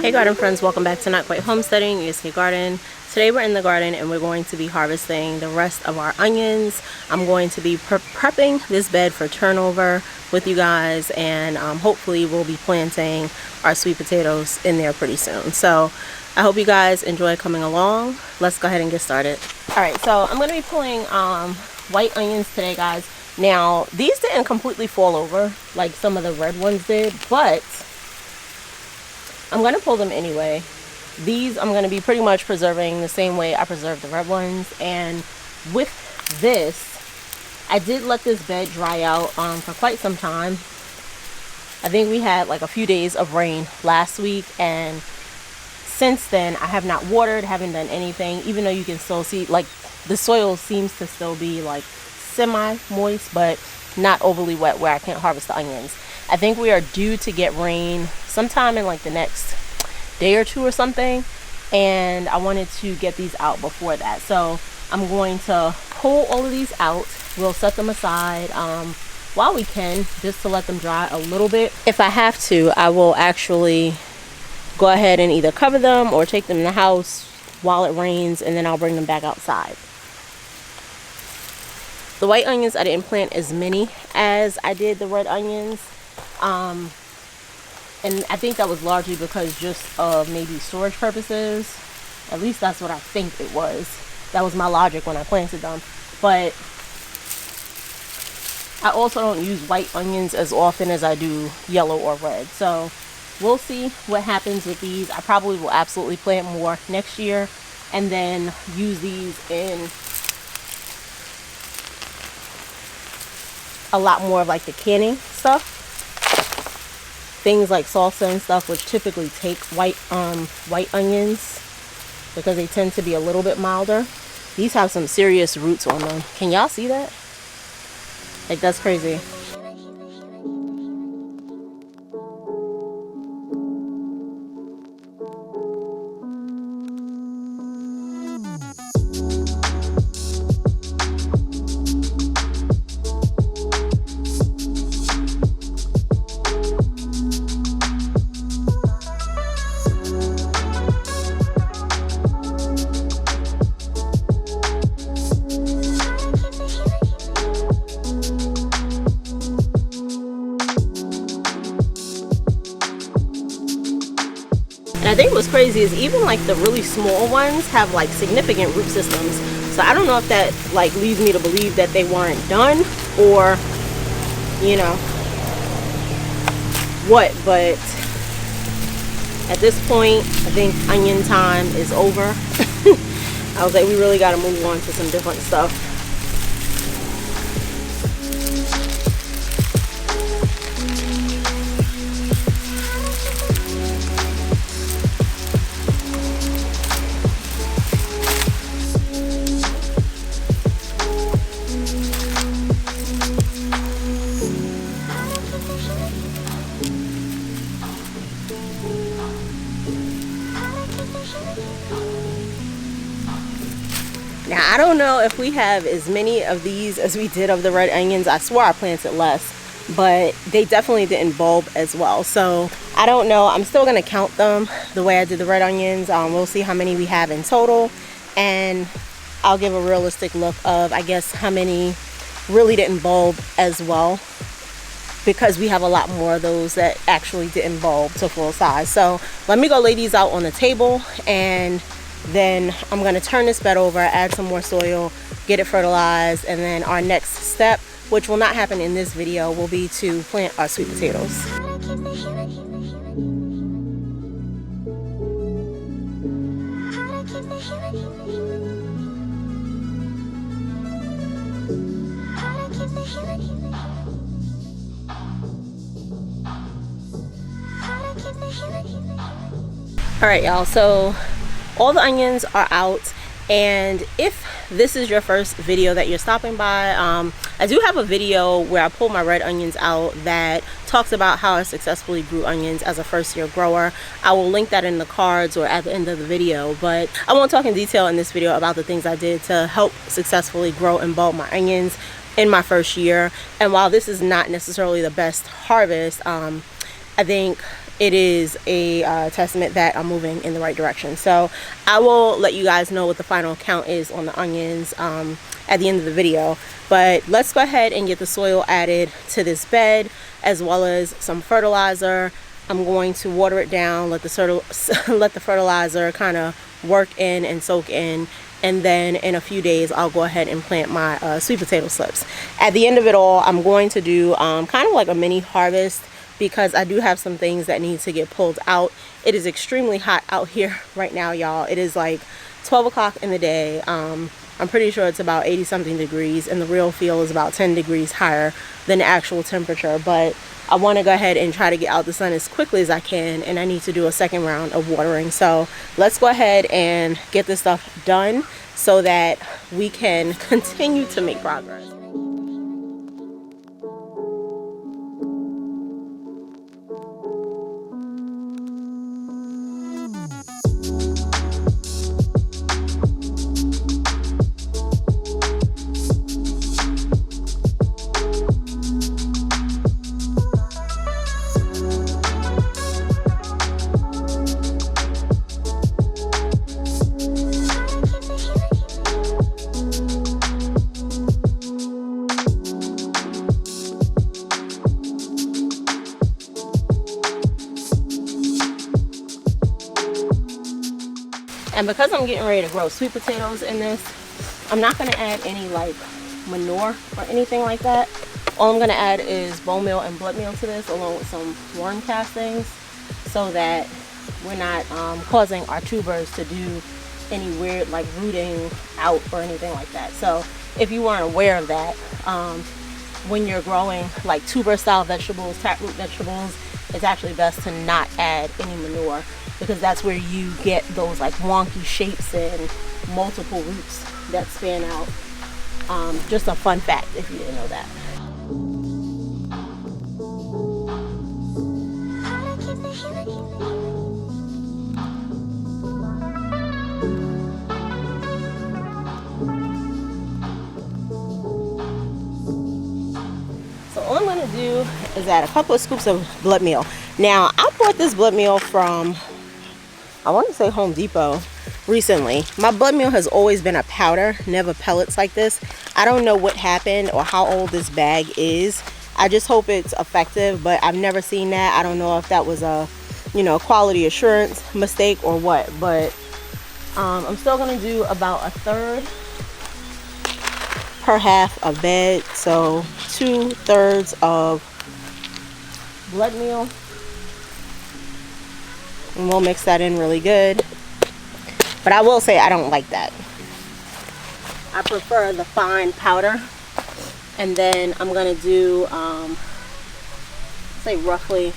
Hey garden friends, welcome back to Not Quite Homesteading, ESK Garden. Today we're in the garden and we're going to be harvesting the rest of our onions. I'm going to be prepping this bed for turnover with you guys, and hopefully we'll be planting our sweet potatoes in there pretty soon. So I hope you guys enjoy coming along. Let's go ahead and get started. Alright, so I'm going to be pulling white onions today, guys. Now these didn't completely fall over like some of the red ones did, but I'm going to pull them anyway. These I'm going to be pretty much preserving the same way I preserved the red ones. And with this, I did let this bed dry out for quite some time. I think we had like a few days of rain last week, and since then I have not watered, haven't done anything, even though you can still see like the soil seems to still be like semi-moist, but not overly wet where I can't harvest the onions. I think we are due to get rain sometime in like the next day or two or something, and I wanted to get these out before that. So I'm going to pull all of these out. We'll set them aside while we can, just to let them dry a little bit. If I have to, I will actually go ahead and either cover them or take them in the house while it rains, and then I'll bring them back outside. The white onions, I didn't plant as many as I did the red onions. And I think that was largely because just of maybe storage purposes. At least that's what I think it was. That was my logic when I planted them. But I also don't use white onions as often as I do yellow or red. So we'll see what happens with these. I probably will absolutely plant more next year and then use these in a lot more of like the canning stuff. Things like salsa and stuff, which typically take white onions because they tend to be a little bit milder. These have some serious roots on them. Can y'all see that? Like, that's crazy. I think what's crazy is even like the really small ones have like significant root systems. So I don't know if that like leads me to believe that they weren't done or, you know, what. But at this point, I think onion time is over. I was like, we really got to move on to some different stuff. Now, I don't know if we have as many of these as we did of the red onions. I swore I planted less, but they definitely didn't bulb as well. So I don't know. I'm still going to count them the way I did the red onions. We'll see how many we have in total, and I'll give a realistic look of, I guess, how many really didn't bulb as well, because we have a lot more of those that actually didn't bulb to full size. So let me go lay these out on the table, and then I'm going to turn this bed over, add some more soil, get it fertilized, and then our next step, which will not happen in this video, will be to plant our sweet potatoes. Alright y'all, so all the onions are out, and if this is your first video that you're stopping by, I do have a video where I pulled my red onions out that talks about how I successfully grew onions as a first-year grower. I will link that in the cards or at the end of the video, but I won't talk in detail in this video about the things I did to help successfully grow and bulb my onions in my first year. And while this is not necessarily the best harvest, I think it is a testament that I'm moving in the right direction. So I will let you guys know what the final count is on the onions at the end of the video. But let's go ahead and get the soil added to this bed, as well as some fertilizer. I'm going to water it down, let the fertilizer kind of work in and soak in, and then in a few days I'll go ahead and plant my sweet potato slips. At the end of it all, I'm going to do kind of like a mini harvest, because I do have some things that need to get pulled out. It is extremely hot out here right now, y'all. It is like 12 o'clock in the day. I'm pretty sure it's about 80 something degrees, and the real feel is about 10 degrees higher than the actual temperature. But I want to go ahead and try to get out the sun as quickly as I can, and I need to do a second round of watering. So let's go ahead and get this stuff done so that we can continue to make progress. And because I'm getting ready to grow sweet potatoes in this, I'm not going to add any like manure or anything like that. All I'm going to add is bone meal and blood meal to this, along with some worm castings, so that we're not causing our tubers to do any weird like rooting out or anything like that. So if you weren't aware of that, when you're growing like tuber style vegetables, taproot vegetables, it's actually best to not add any manure, because that's where you get those like wonky shapes and multiple roots that span out. Just a fun fact if you didn't know that. So all I'm going to do is add a couple of scoops of blood meal. Now, I bought this blood meal from, I want to say Home Depot recently. My blood meal has always been a powder, never pellets like this. I don't know what happened or how old this bag is. I just hope it's effective, but I've never seen that. I don't know if that was a, quality assurance mistake or what, but I'm still going to do about a third per half of bed. So 2/3 of blood meal. And we'll mix that in really good. But I will say I don't like that. I prefer the fine powder. And then I'm going to do, say roughly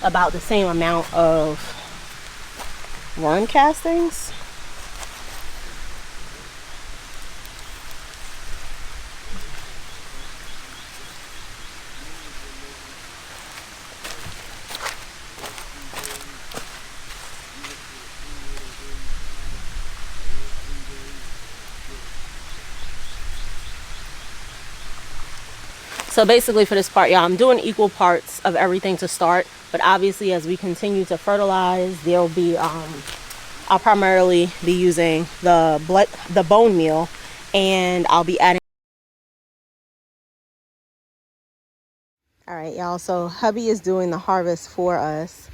about the same amount of worm castings. So basically for this part, y'all, I'm doing equal parts of everything to start. But obviously as we continue to fertilize, there'll be, I'll primarily be using the bone meal, and I'll be adding. All right, y'all, so hubby is doing the harvest for us.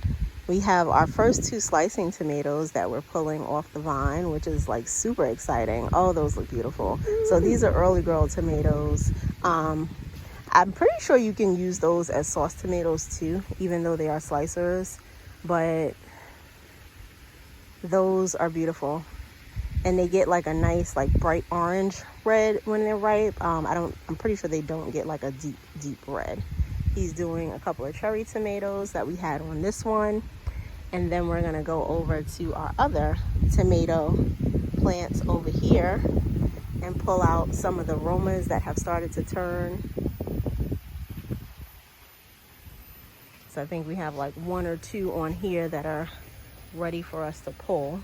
We have our first 2 slicing tomatoes that we're pulling off the vine, which is like super exciting. Oh, those look beautiful. So these are early girl tomatoes. I'm pretty sure you can use those as sauce tomatoes too, even though they are slicers, but those are beautiful. And they get like a nice like bright orange red when they're ripe. I'm pretty sure they don't get like a deep red. He's doing a couple of cherry tomatoes that we had on this one. And then we're gonna go over to our other tomato plants over here and pull out some of the aromas that have started to turn. So I think we have like 1 or 2 on here that are ready for us to pull.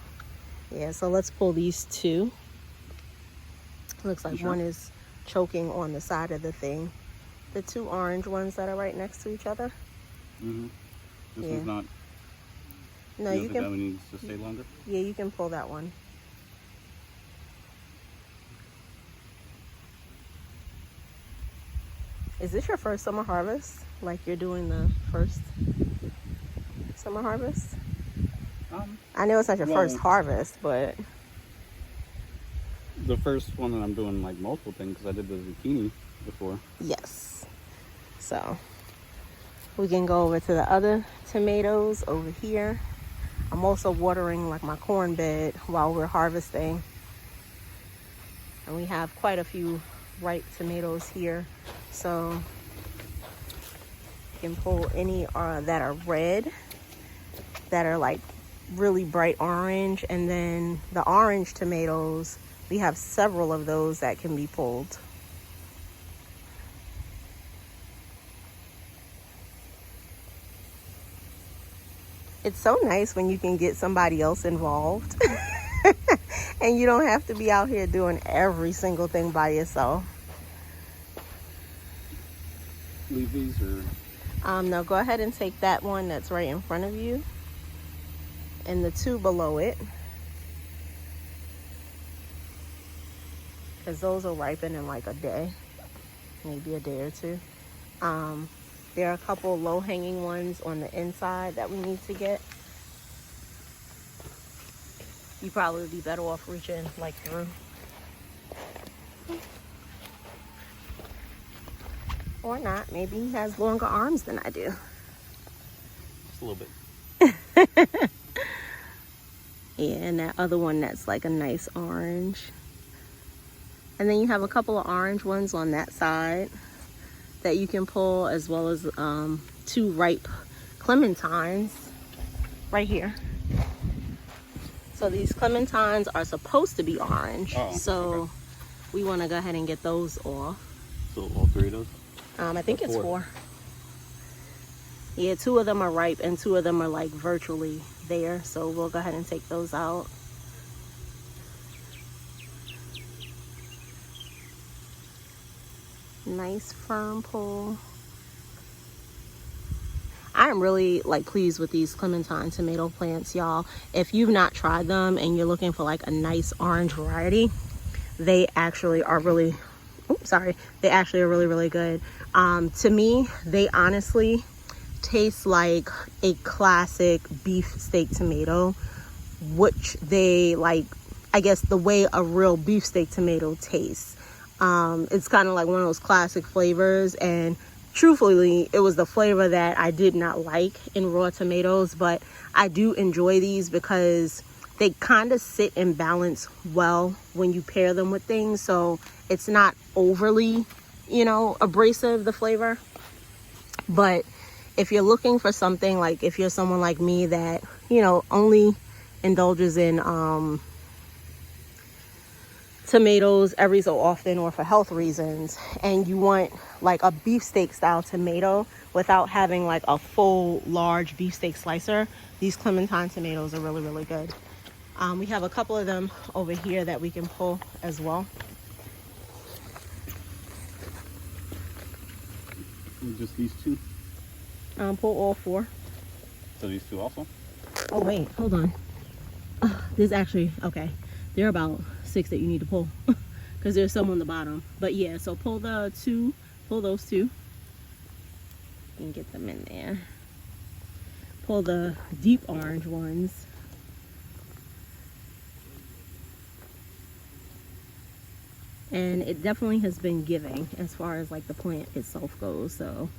Yeah, so let's pull these 2. Looks like one is choking on the side of the thing. The 2 orange ones that are right next to each other. Mm-hmm. This one's not. No, you think can. that one needs to stay longer. Yeah, you can pull that one. Is this your first summer harvest? Like you're doing the first summer harvest? I know it's not your first harvest, but the first one that I'm doing like multiple things because I did the zucchini before. Yes. So we can go over to the other tomatoes over here. I'm also watering like my corn bed while we're harvesting. And we have quite a few ripe tomatoes here. So you can pull any that are red, that are like really bright orange, and then the orange tomatoes, we have several of those that can be pulled. It's so nice when you can get somebody else involved and you don't have to be out here doing every single thing by yourself. Leave these or? No, go ahead and take that one that's right in front of you and the two below it, because those will ripen in like a day, maybe a day or two. There are a couple low-hanging ones on the inside that we need to get. You probably be better off reaching like through. Or not. Maybe he has longer arms than I do. Just a little bit. Yeah, and that other one that's like a nice orange. And then you have a couple of orange ones on that side that you can pull, as well as two ripe clementines right here. So these clementines are supposed to be orange. So okay. We want to go ahead and get those off. So all three of those? I think it's four. Yeah, two of them are ripe and two of them are like virtually there. So we'll go ahead and take those out. Nice firm pull. I'm really like pleased with these clementine tomato plants, y'all. If you've not tried them and you're looking for like a nice orange variety, they actually are really, they actually are really, really good. To me, they honestly taste like a classic beefsteak tomato, which they like, I guess the way a real beefsteak tomato tastes. It's kind of like one of those classic flavors, and truthfully, it was the flavor that I did not like in raw tomatoes, but I do enjoy these because they kind of sit and balance well when you pair them with things. So it's not overly, abrasive, the flavor. But if you're looking for something, like if you're someone like me that, only indulges in tomatoes every so often or for health reasons, and you want like a beefsteak style tomato without having like a full large beefsteak slicer, these clementine tomatoes are really, really good. We have a couple of them over here that we can pull as well. Just these two? Pull all four. So these two also? Oh wait, hold on. There's actually, okay, there are about 6 that you need to pull because there's some on the bottom. But yeah, so pull those two. You can get them in there. Pull the deep orange ones. And it definitely has been giving as far as like the plant itself goes. So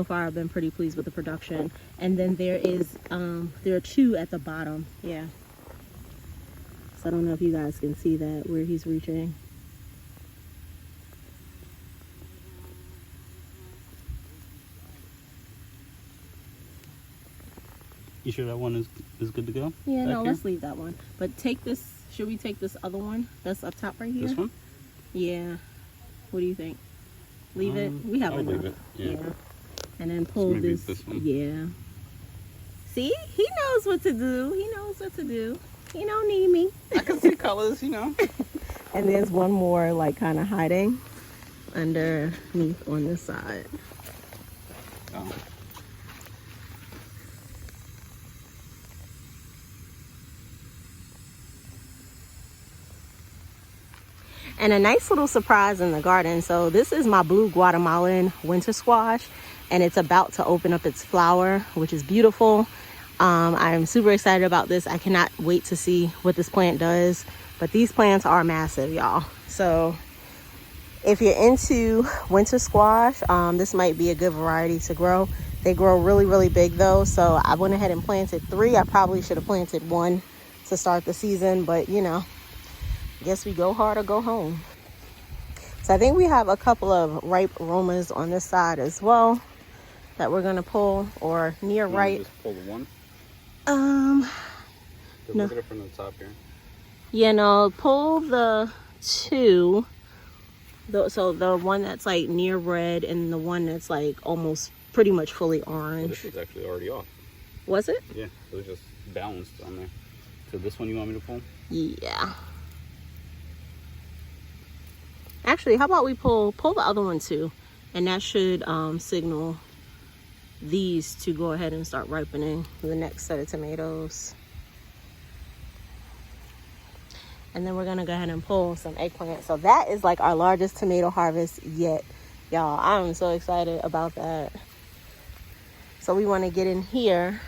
far I've been pretty pleased with the production. And then there are 2 at the bottom. Yeah. So I don't know if you guys can see that where he's reaching. You sure that one is good to go? Yeah, no, let's leave that one. But take this, should we take this other one that's up top right here? This one? Yeah. What do you think? Leave it? We have enough. Leave it. Yeah. And then pull so this. one. Yeah. See? He knows what to do. He don't need me. I can see colors, And there's one more like kind of hiding underneath on this side. Oh. And a nice little surprise in the garden. So this is my blue Guatemalan winter squash, and it's about to open up its flower, which is beautiful. I'm super excited about this. I cannot wait to see what this plant does. But these plants are massive, y'all. So if you're into winter squash, this might be a good variety to grow. They grow really, really big though. So I went ahead and planted 3. I probably should have planted 1 to start the season, but you know, guess we go hard or go home. So I think we have a couple of ripe aromas on this side as well that we're gonna pull, or near ripe. Just pull the one. No. Look at it from the top here. Yeah, no, pull the 2. So the one that's like near red and the one that's like almost pretty much fully orange. Well, this was actually already off. Was it? Yeah, it was just balanced on there. So this one you want me to pull? Yeah. Actually, how about we pull the other one too, and that should signal these to go ahead and start ripening the next set of tomatoes. And then we're gonna go ahead and pull some eggplant. So that is like our largest tomato harvest yet, y'all. I'm so excited about that. So we want to get in here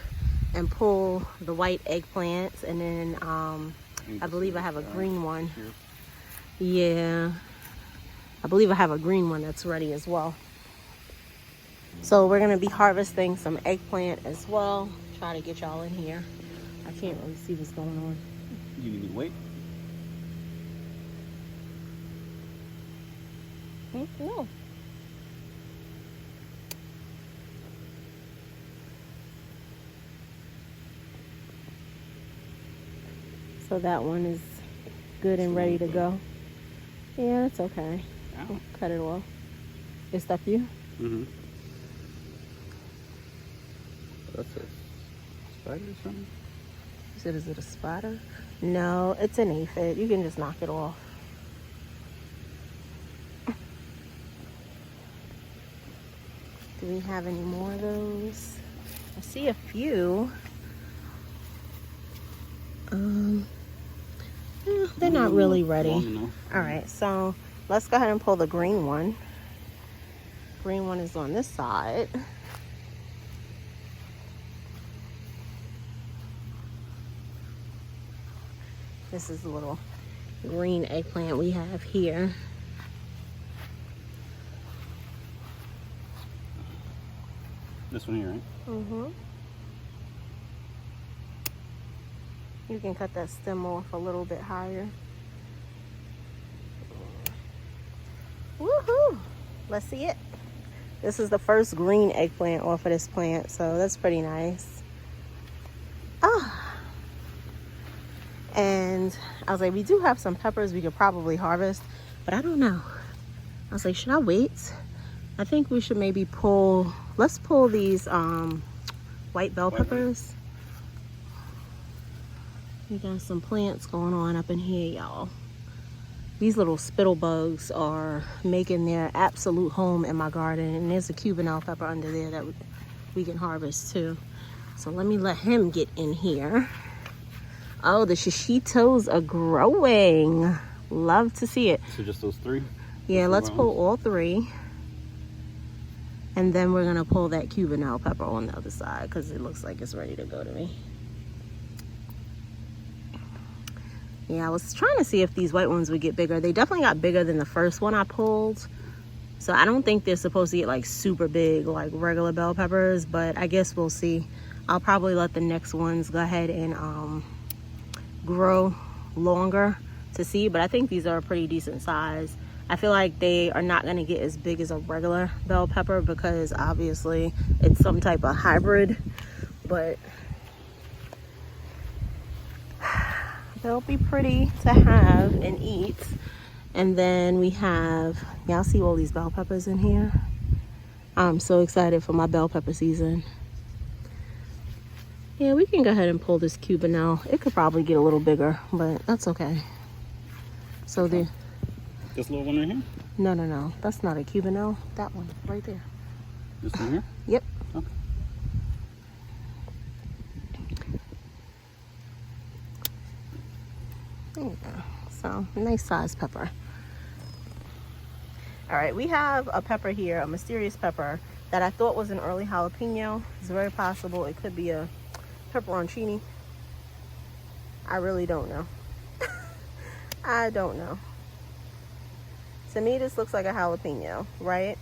and pull the white eggplants, and then I believe I have a green one. Yeah, I believe I have a green one that's ready as well. So we're gonna be harvesting some eggplant as well. Try to get y'all in here. I can't really see what's going on. You need me to wait? No. So that one is good and ready to go. Yeah, it's okay. We'll cut it off. It stuck you? Mm-hmm. That's a spider or something? You said, is it a spider? No, it's an aphid. You can just knock it off. Do we have any more of those? I see a few. They're not really ready. All right, so let's go ahead and pull the green one. Green one is on this side. This is the little green eggplant we have here. This one here, right? Mm-hmm. You can cut that stem off a little bit higher. Woohoo! Let's see it. This is the first green eggplant off of this plant, so that's pretty nice. And I was like, we do have some peppers we could probably harvest, but I don't know. I was like, should I wait? I think we should maybe let's pull these white bell peppers. We got some plants going on up in here, y'all. These little spittle bugs are making their absolute home in my garden, and there's a Cubanelle pepper under there that we can harvest too. So let me let him get in here. Oh, the shishitos are growing. Love to see it. So just those 3? Yeah, let's pull all 3. And then we're gonna pull that Cubanelle pepper on the other side because it looks like it's ready to go to me. Yeah, I was trying to see if these white ones would get bigger. They definitely got bigger than the first one I pulled. So I don't think they're supposed to get like super big like regular bell peppers, but I guess we'll see. I'll probably let the next ones go ahead and grow longer to see, but I think these are a pretty decent size. I feel like they are not going to get as big as a regular bell pepper because obviously it's some type of hybrid, but they'll be pretty to have and eat. And then we have, y'all see all these bell peppers in here? I'm so excited for my bell pepper season. Yeah, we can go ahead and pull this Cubanelle. It could probably get a little bigger, but that's okay. So the this little one right here? No, that's not a Cubanelle. That one right there. This one here? Yep. Okay. There you go. So nice size pepper. All right, we have a pepper here, a mysterious pepper that I thought was an early jalapeno. It's very possible it could be a pepperoncini. I really don't know. I don't know. To me, this looks like a jalapeno, right?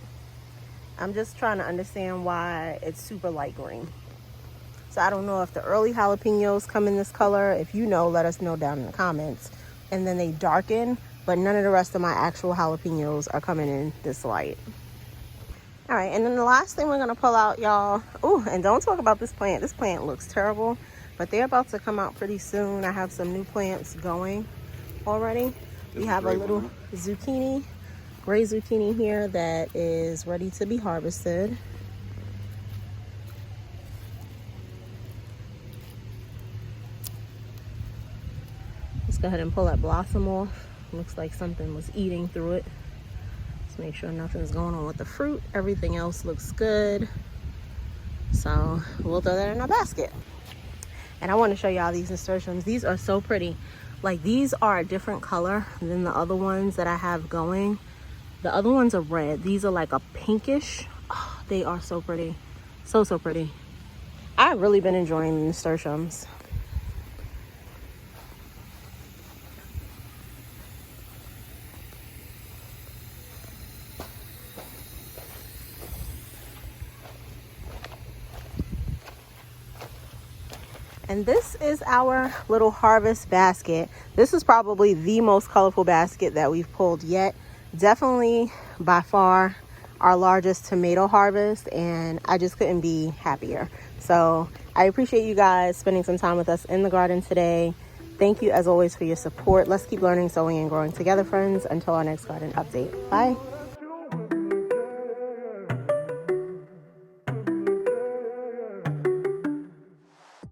I'm just trying to understand why it's super light green. So I don't know if the early jalapenos come in this color. If you know, let us know down in the comments. And then they darken, but none of the rest of my actual jalapenos are coming in this light. All right, and then the last thing we're gonna pull out, y'all. Oh, and don't talk about this plant. This plant looks terrible, but they're about to come out pretty soon. I have some new plants going already. We have a little zucchini, gray zucchini here that is ready to be harvested. Let's go ahead and pull that blossom off. Looks like something was eating through it. Let's make sure nothing's going on with the fruit. Everything else looks good. So we'll throw that in our basket. And I want to show y'all these nasturtiums. These are so pretty. Like, these are a different color than the other ones that I have going. The other ones are red. These are like a pinkish. Oh, they are so pretty. So, so pretty. I've really been enjoying the nasturtiums. And this is our little harvest basket. This is probably the most colorful basket that we've pulled yet. Definitely by far our largest tomato harvest, and I just couldn't be happier. So I appreciate you guys spending some time with us in the garden today. Thank you as always for your support. Let's keep learning, sowing, and growing together, friends. Until our next garden update. Bye.